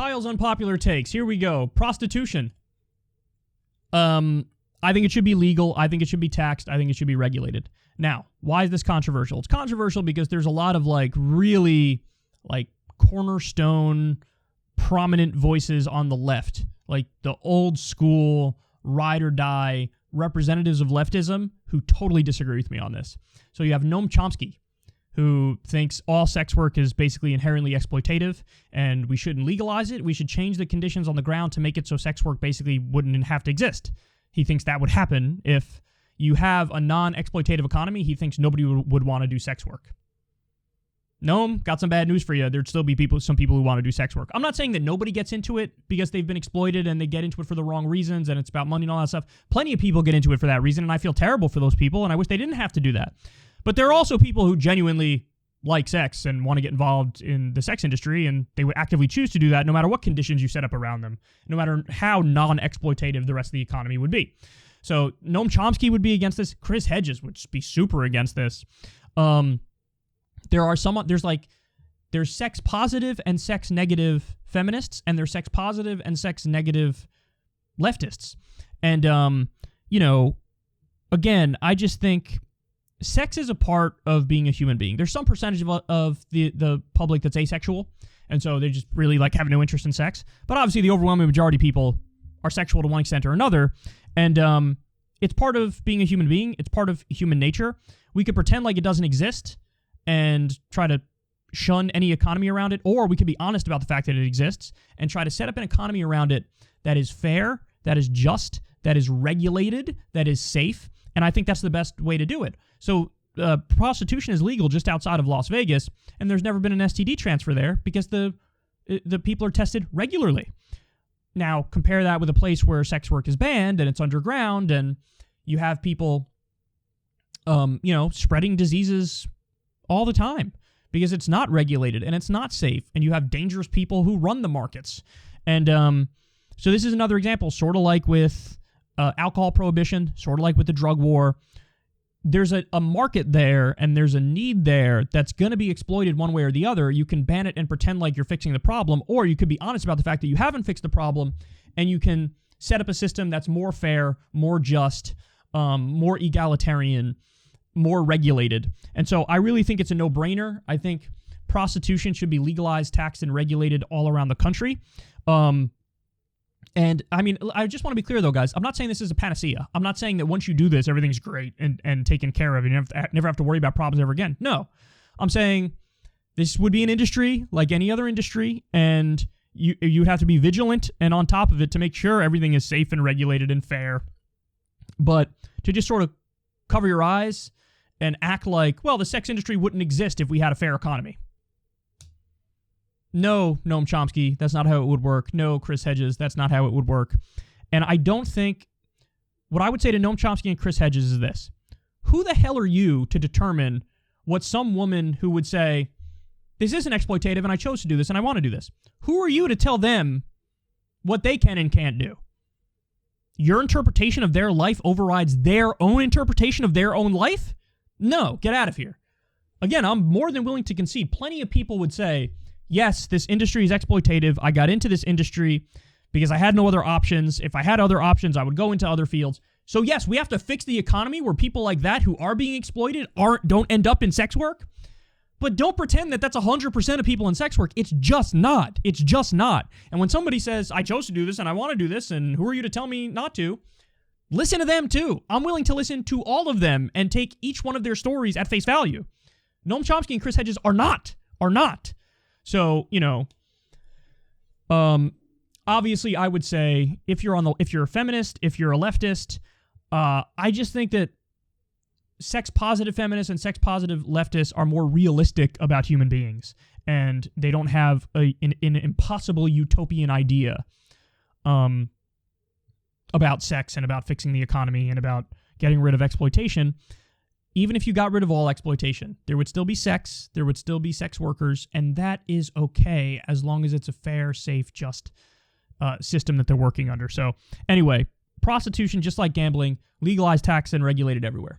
Kyle's unpopular takes. Here we go. Prostitution. I think it should be legal. I think it should be taxed. I think it should be regulated. Now, why is this controversial? It's controversial because there's a lot of really cornerstone prominent voices on the left, like the old school ride or die representatives of leftism who totally disagree with me on this. So you have Noam Chomsky, who thinks all sex work is basically inherently exploitative and we shouldn't legalize it. We should change the conditions on the ground to make it so sex work basically wouldn't have to exist. He thinks that would happen if you have a non-exploitative economy. He thinks nobody would want to do sex work. Noam, got some bad news for you. There'd still be some people who want to do sex work. I'm not saying that nobody gets into it because they've been exploited and they get into it for the wrong reasons and it's about money and all that stuff. Plenty of people get into it for that reason, and I feel terrible for those people, and I wish they didn't have to do that. But there are also people who genuinely like sex and want to get involved in the sex industry, and they would actively choose to do that no matter what conditions you set up around them, no matter how non-exploitative the rest of the economy would be. So Noam Chomsky would be against this. Chris Hedges would be super against this. There's sex positive and sex negative feminists, and there's sex positive and sex negative leftists. And, again, I just think sex is a part of being a human being. There's some percentage of the public that's asexual, and so they just really have no interest in sex. But obviously the overwhelming majority of people are sexual to one extent or another, and it's part of being a human being. It's part of human nature. We could pretend like it doesn't exist and try to shun any economy around it, or we could be honest about the fact that it exists and try to set up an economy around it that is fair, that is just, that is regulated, that is safe, and I think that's the best way to do it. So prostitution is legal just outside of Las Vegas, and there's never been an STD transfer there because the people are tested regularly. Now, compare that with a place where sex work is banned and it's underground, and you have people, spreading diseases all the time because it's not regulated and it's not safe, and you have dangerous people who run the markets. And so this is another example, sort of like with alcohol prohibition, sort of like with the drug war. There's a market there and there's a need there that's going to be exploited one way or the other. You can ban it and pretend like you're fixing the problem, or you could be honest about the fact that you haven't fixed the problem, and you can set up a system that's more fair, more just, more egalitarian, more regulated. And so I really think it's a no-brainer. I think prostitution should be legalized, taxed, and regulated all around the country. And I mean, I just want to be clear though, guys. I'm not saying this is a panacea. I'm not saying that once you do this, everything's great and taken care of and you never have to worry about problems ever again. No. I'm saying this would be an industry like any other industry, and you have to be vigilant and on top of it to make sure everything is safe and regulated and fair. But to just sort of cover your eyes and act like, well, the sex industry wouldn't exist if we had a fair economy. No, Noam Chomsky, that's not how it would work. No, Chris Hedges, that's not how it would work. And I don't think, what I would say to Noam Chomsky and Chris Hedges is this: who the hell are you to determine what some woman who would say, this isn't exploitative and I chose to do this and I want to do this? Who are you to tell them what they can and can't do? Your interpretation of their life overrides their own interpretation of their own life? No, get out of here. Again, I'm more than willing to concede. Plenty of people would say, yes, this industry is exploitative. I got into this industry because I had no other options. If I had other options, I would go into other fields. So yes, we have to fix the economy where people like that who are being exploited don't end up in sex work. But don't pretend that that's 100% of people in sex work. It's just not. It's just not. And when somebody says, I chose to do this and I want to do this, and who are you to tell me not to? Listen to them too. I'm willing to listen to all of them and take each one of their stories at face value. Noam Chomsky and Chris Hedges are not. So, obviously I would say if you're a feminist, if you're a leftist, I just think that sex-positive feminists and sex-positive leftists are more realistic about human beings, and they don't have an impossible utopian idea about sex and about fixing the economy and about getting rid of exploitation. Even if you got rid of all exploitation, there would still be sex, there would still be sex workers, and that is okay as long as it's a fair, safe, just system that they're working under. So anyway, prostitution, just like gambling, legalized, taxed, and regulated everywhere.